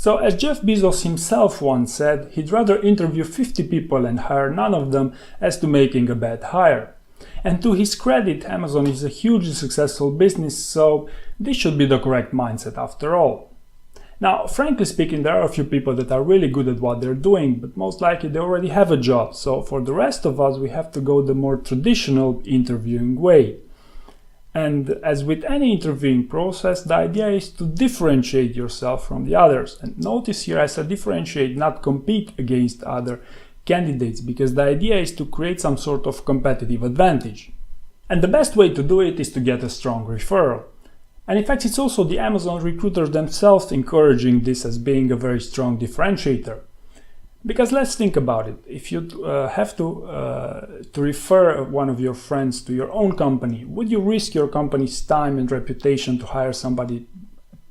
So as Jeff Bezos himself once said, he'd rather interview 50 people and hire none of them as to making a bad hire. And to his credit, Amazon is a hugely successful business, so this should be the correct mindset after all. Now, frankly speaking, there are a few people that are really good at what they're doing, but most likely they already have a job. So for the rest of us, we have to go the more traditional interviewing way. And as with any interviewing process, the idea is to differentiate yourself from the others. And notice here I said differentiate, not compete against other candidates, because the idea is to create some sort of competitive advantage. And the best way to do it is to get a strong referral. And in fact, it's also the Amazon recruiters themselves encouraging this as being a very strong differentiator. Because let's think about it. If you have to refer one of your friends to your own company, would you risk your company's time and reputation to hire somebody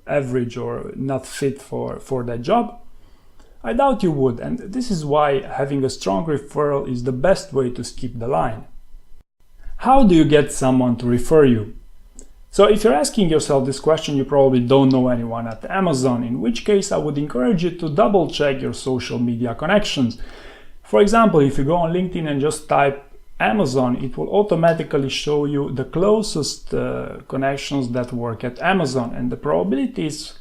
average or not fit for that job? I doubt you would, and this is why having a strong referral is the best way to skip the line. How do you get someone to refer you? So if you're asking yourself this question, you probably don't know anyone at Amazon, in which case I would encourage you to double check your social media connections. For example, if you go on LinkedIn and just type Amazon, it will automatically show you the closest connections that work at Amazon, and the probability is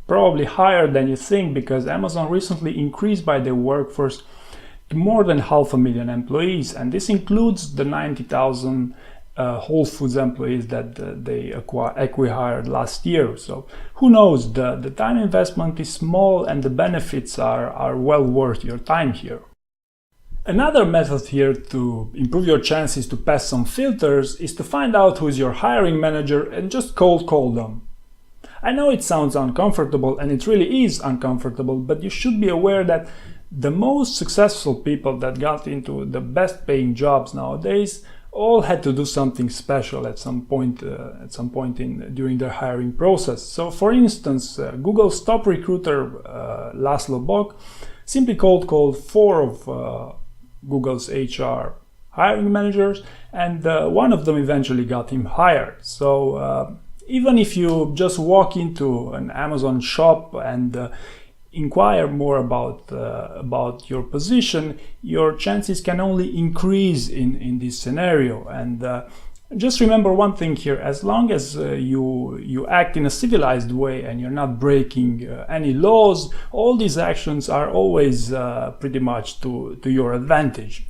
probably higher than you think, because Amazon recently increased by their workforce to more than 500,000 employees, and this includes the 90,000 Whole Foods employees that they acquired last year. So who knows, the time investment is small and the benefits are well worth your time here. Another method here to improve your chances to pass some filters is to find out who is your hiring manager and just cold call them. I know it sounds uncomfortable, and it really is uncomfortable, but you should be aware that the most successful people that got into the best paying jobs nowadays all had to do something special at some point during their hiring process. So for instance, Google's top recruiter Laszlo Bock simply cold called 4 of Google's HR hiring managers, and one of them eventually got him hired. So even if you just walk into an Amazon shop and inquire more about your position, your chances can only increase in this scenario. And just remember one thing here: as long as you act in a civilized way and you're not breaking any laws, all these actions are always pretty much to your advantage.